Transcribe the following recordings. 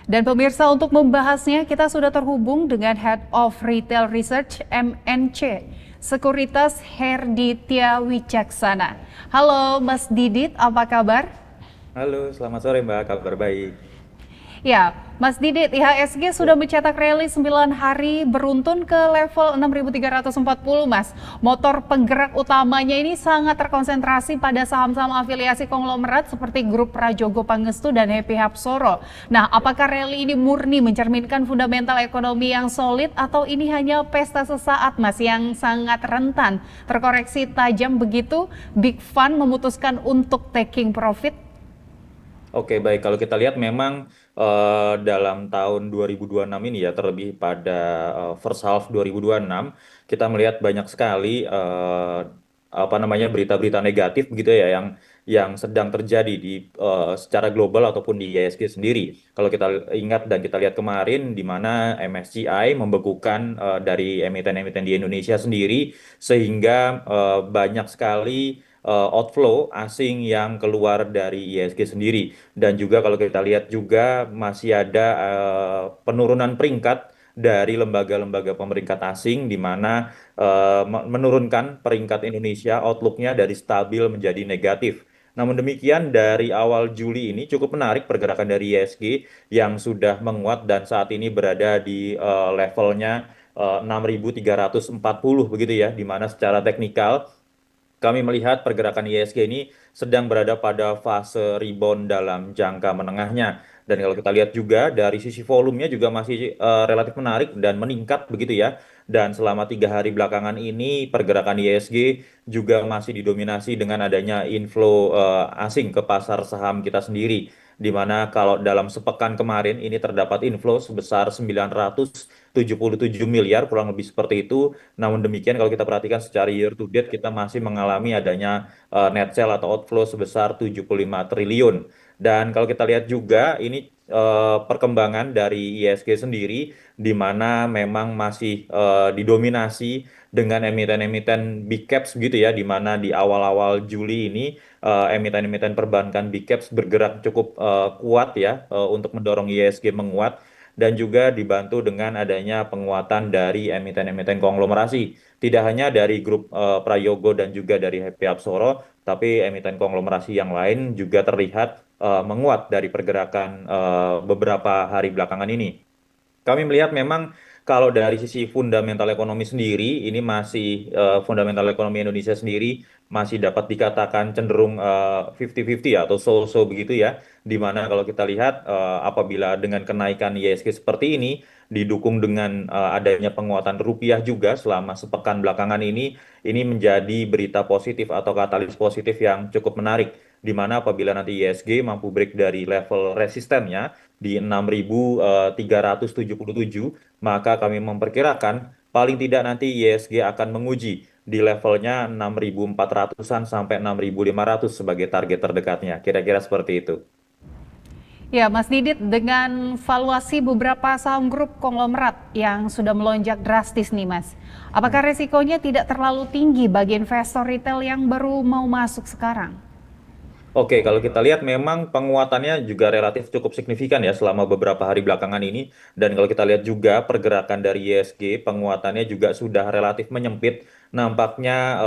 Dan pemirsa, untuk membahasnya kita sudah terhubung dengan Head of Retail Research MNC, Sekuritas Herditya Wicaksana. Halo Mas Didit, apa kabar? Halo, selamat sore Mbak. Kabar baik. Ya, Mas Didit, IHSG Ya. sudah mencetak rally 9 hari beruntun ke level 6.340, Mas. Motor penggerak utamanya ini sangat terkonsentrasi pada saham-saham afiliasi konglomerat seperti Grup Prajogo Pangestu dan Happy Hapsoro. Nah, apakah rally ini murni mencerminkan fundamental ekonomi yang solid atau ini hanya pesta sesaat, Mas, yang sangat rentan terkoreksi tajam begitu Big Fund memutuskan untuk taking profit? Oke, baik. Kalau kita lihat memang dalam tahun 2026 ini ya, terlebih pada first half 2026, kita melihat banyak sekali apa namanya berita-berita negatif begitu ya yang sedang terjadi di secara global ataupun di IISG sendiri. Kalau kita ingat dan kita lihat kemarin di mana MSCI membekukan dari emiten-emiten di Indonesia sendiri sehingga banyak sekali outflow asing yang keluar dari ISG sendiri. Dan juga kalau kita lihat juga masih ada penurunan peringkat dari lembaga-lembaga pemeringkat asing di mana menurunkan peringkat Indonesia outlook-nya dari stabil menjadi negatif. Namun demikian dari awal Juli ini cukup menarik pergerakan dari ISG yang sudah menguat dan saat ini berada di levelnya 6.340 begitu ya, di mana secara teknikal kami melihat pergerakan ISG ini sedang berada pada fase rebound dalam jangka menengahnya. Dan kalau kita lihat juga dari sisi volumenya juga masih relatif menarik dan meningkat begitu ya. Dan selama 3 hari belakangan ini pergerakan ISG juga masih didominasi dengan adanya inflow asing ke pasar saham kita sendiri. Di mana kalau dalam sepekan kemarin ini terdapat inflow sebesar 977 miliar kurang lebih seperti itu. Namun demikian kalau kita perhatikan secara year to date kita masih mengalami adanya net sell atau outflow sebesar 75 triliun. Dan kalau kita lihat juga ini perkembangan dari ISG sendiri di mana memang masih didominasi dengan emiten-emiten big caps gitu ya, di mana di awal-awal Juli ini emiten-emiten perbankan big caps bergerak cukup kuat ya untuk mendorong ISG menguat dan juga dibantu dengan adanya penguatan dari emiten-emiten konglomerasi. Tidak hanya dari grup Prayogo dan juga dari Happy Hapsoro, tapi emiten konglomerasi yang lain juga terlihat menguat dari pergerakan beberapa hari belakangan ini. Kami melihat memang kalau dari sisi fundamental ekonomi sendiri, ini masih fundamental ekonomi Indonesia sendiri masih dapat dikatakan cenderung 50-50 ya, atau so-so begitu ya. Di mana kalau kita lihat apabila dengan kenaikan ISG seperti ini, didukung dengan adanya penguatan rupiah juga selama sepekan belakangan ini menjadi berita positif atau katalis positif yang cukup menarik. Di mana apabila nanti ISG mampu break dari level resistennya, di 6.377, maka kami memperkirakan paling tidak nanti ISG akan menguji di levelnya 6.400-an sampai 6.500 sebagai target terdekatnya. Kira-kira seperti itu. Ya, Mas Didit, dengan valuasi beberapa saham grup konglomerat yang sudah melonjak drastis nih, Mas. Apakah resikonya tidak terlalu tinggi bagi investor retail yang baru mau masuk sekarang? Oke, kalau kita lihat memang penguatannya juga relatif cukup signifikan ya selama beberapa hari belakangan ini. Dan kalau kita lihat juga pergerakan dari ISG, penguatannya juga sudah relatif menyempit. Nampaknya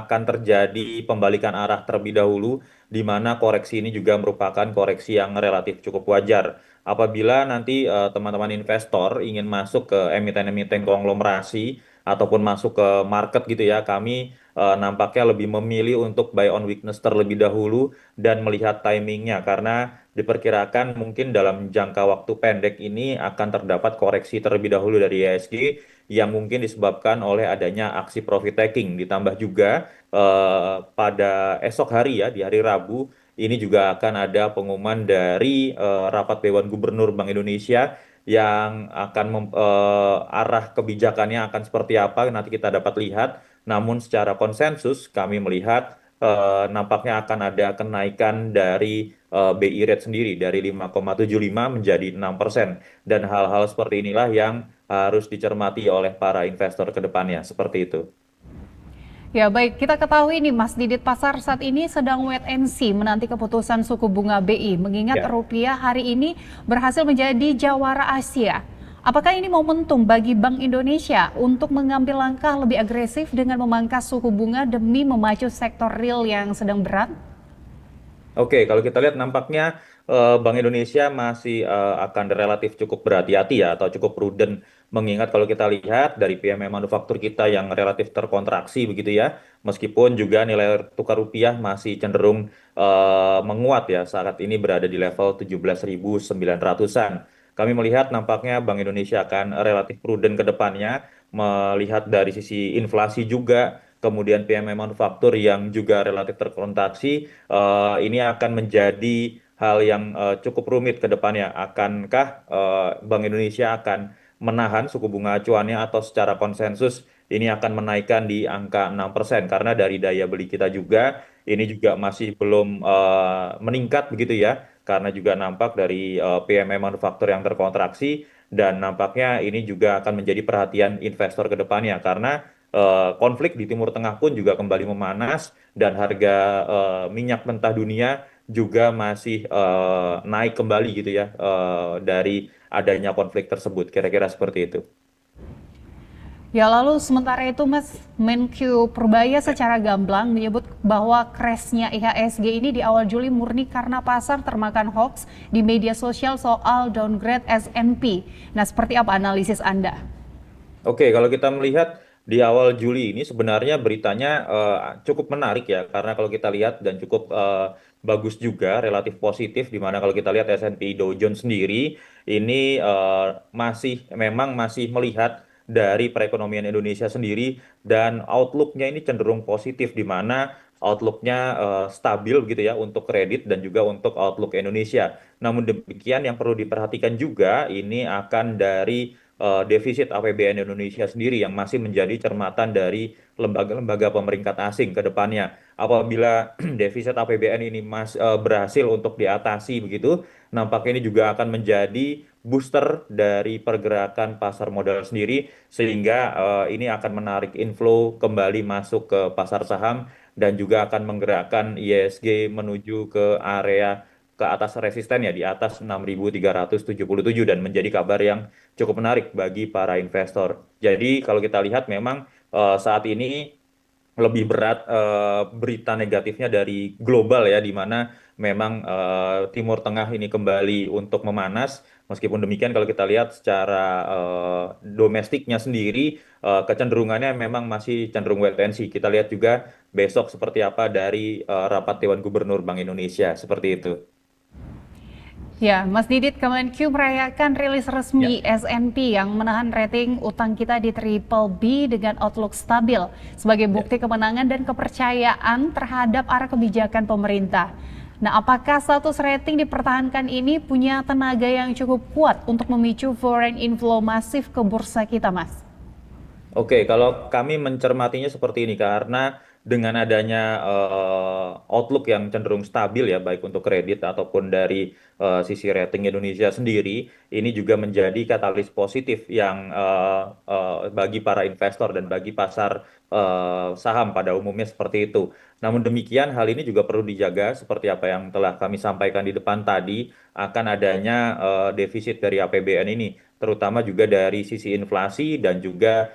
akan terjadi pembalikan arah terlebih dahulu, di mana koreksi ini juga merupakan koreksi yang relatif cukup wajar. Apabila nanti teman-teman investor ingin masuk ke emiten-emiten konglomerasi ataupun masuk ke market gitu ya, kami nampaknya lebih memilih untuk buy on weakness terlebih dahulu dan melihat timingnya karena diperkirakan mungkin dalam jangka waktu pendek ini akan terdapat koreksi terlebih dahulu dari IHSG yang mungkin disebabkan oleh adanya aksi profit taking ditambah juga pada esok hari ya di hari Rabu ini juga akan ada pengumuman dari rapat Dewan Gubernur Bank Indonesia yang akan arah kebijakannya akan seperti apa nanti kita dapat lihat. Namun secara konsensus kami melihat nampaknya akan ada kenaikan dari BI rate sendiri dari 5,75 menjadi 6%. Dan hal-hal seperti inilah yang harus dicermati oleh para investor ke depannya, seperti itu. Ya baik, kita ketahui nih Mas Didit, pasar saat ini sedang wait and see menanti keputusan suku bunga BI, mengingat Ya. rupiah hari ini berhasil menjadi jawara Asia. Apakah ini momentum bagi Bank Indonesia untuk mengambil langkah lebih agresif dengan memangkas suku bunga demi memacu sektor real yang sedang berat? Oke, kalau kita lihat nampaknya Bank Indonesia masih akan relatif cukup berhati-hati ya atau cukup prudent mengingat kalau kita lihat dari PMI manufaktur kita yang relatif terkontraksi begitu ya, meskipun juga nilai tukar rupiah masih cenderung menguat ya saat ini berada di level 17.900-an. Kami melihat nampaknya Bank Indonesia akan relatif prudent ke depannya melihat dari sisi inflasi juga, kemudian PMI manufaktur yang juga relatif terkontraksi ini akan menjadi hal yang cukup rumit ke depannya. Akankah Bank Indonesia akan menahan suku bunga acuannya atau secara konsensus ini akan menaikkan di angka 6%? Karena dari daya beli kita juga ini juga masih belum meningkat begitu ya. Karena juga nampak dari PMI manufaktur yang terkontraksi dan nampaknya ini juga akan menjadi perhatian investor ke depannya karena konflik di Timur Tengah pun juga kembali memanas dan harga minyak mentah dunia juga masih naik kembali gitu ya dari adanya konflik tersebut. Kira-kira seperti itu. Ya lalu sementara itu Mas, Menkyu Purbaya Ya. secara gamblang menyebut bahwa crashnya IHSG ini di awal Juli murni karena pasar termakan hoax di media sosial soal downgrade S&P. Nah, seperti apa analisis Anda? Oke, kalau kita melihat di awal Juli ini sebenarnya beritanya cukup menarik ya, karena kalau kita lihat dan cukup bagus juga, relatif positif, di mana kalau kita lihat S&P Dow Jones sendiri ini memang masih melihat dari perekonomian Indonesia sendiri dan outlook-nya ini cenderung positif, di mana outlook-nya stabil gitu ya untuk kredit dan juga untuk outlook Indonesia. Namun demikian yang perlu diperhatikan juga ini akan dari defisit APBN Indonesia sendiri yang masih menjadi cermatan dari lembaga-lembaga pemerintah asing ke depannya. Apabila defisit APBN ini berhasil untuk diatasi begitu, nampaknya ini juga akan menjadi booster dari pergerakan pasar modal sendiri sehingga ini akan menarik inflow kembali masuk ke pasar saham dan juga akan menggerakkan ISG menuju ke area ke atas resisten ya di atas 6.377 dan menjadi kabar yang cukup menarik bagi para investor. Jadi kalau kita lihat memang saat ini lebih berat berita negatifnya dari global ya, di mana memang Timur Tengah ini kembali untuk memanas. Meskipun demikian kalau kita lihat secara domestiknya sendiri kecenderungannya memang masih cenderung wait and see. Kita lihat juga besok seperti apa dari rapat Dewan Gubernur Bank Indonesia seperti itu. Ya, Mas Didit, Kemenkyu merayakan rilis Ya. resmi S&P yang menahan rating utang kita di triple B dengan outlook stabil sebagai Ya. bukti kemenangan dan kepercayaan terhadap arah kebijakan pemerintah. Nah, apakah status rating dipertahankan ini punya tenaga yang cukup kuat untuk memicu foreign inflow masif ke bursa kita, Mas? Oke, kalau kami mencermatinya seperti ini karena dengan adanya outlook yang cenderung stabil ya baik untuk kredit ataupun dari sisi rating Indonesia sendiri, ini juga menjadi katalis positif yang bagi para investor dan bagi pasar saham pada umumnya seperti itu. Namun demikian hal ini juga perlu dijaga seperti apa yang telah kami sampaikan di depan tadi akan adanya defisit dari APBN ini, terutama juga dari sisi inflasi dan juga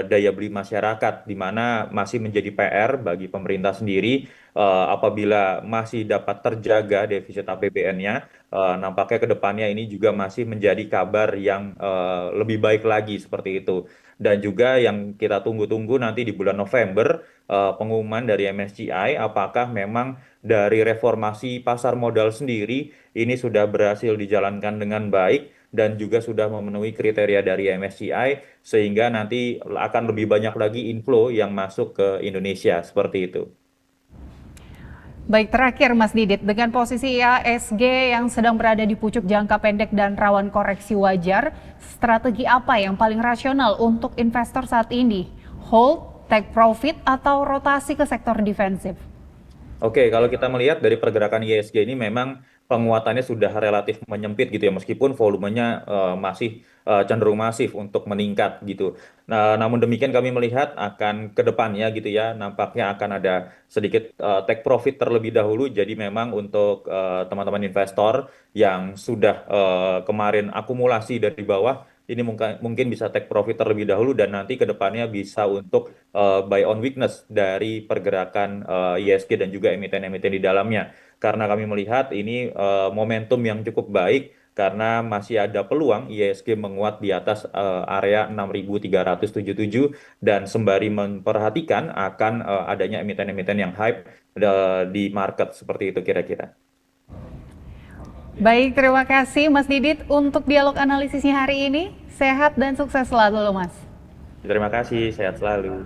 daya beli masyarakat, di mana masih menjadi PR bagi pemerintah sendiri apabila masih dapat terjaga defisit APBN-nya, nampaknya ke depannya ini juga masih menjadi kabar yang lebih baik lagi seperti itu. Dan juga yang kita tunggu-tunggu nanti di bulan November, pengumuman dari MSCI apakah memang dari reformasi pasar modal sendiri ini sudah berhasil dijalankan dengan baik dan juga sudah memenuhi kriteria dari MSCI sehingga nanti akan lebih banyak lagi inflow yang masuk ke Indonesia seperti itu. Baik, terakhir Mas Didit, dengan posisi IHSG yang sedang berada di pucuk jangka pendek dan rawan koreksi wajar, strategi apa yang paling rasional untuk investor saat ini? Hold, take profit, atau rotasi ke sektor defensif? Oke, kalau kita melihat dari pergerakan ISG ini memang penguatannya sudah relatif menyempit gitu ya, meskipun volumenya masih cenderung masif untuk meningkat gitu. Nah, namun demikian kami melihat akan ke depannya gitu ya, nampaknya akan ada sedikit take profit terlebih dahulu. Jadi memang untuk teman-teman investor yang sudah kemarin akumulasi dari bawah, ini mungkin bisa take profit terlebih dahulu dan nanti ke depannya bisa untuk buy on weakness dari pergerakan ISG dan juga emiten-emiten di dalamnya. Karena kami melihat ini momentum yang cukup baik karena masih ada peluang ISG menguat di atas area 6.377 dan sembari memperhatikan akan adanya emiten-emiten yang hype di market seperti itu kira-kira. Baik, terima kasih Mas Didit untuk dialog analisisnya hari ini. Sehat dan sukses selalu loh Mas. Terima kasih, sehat selalu.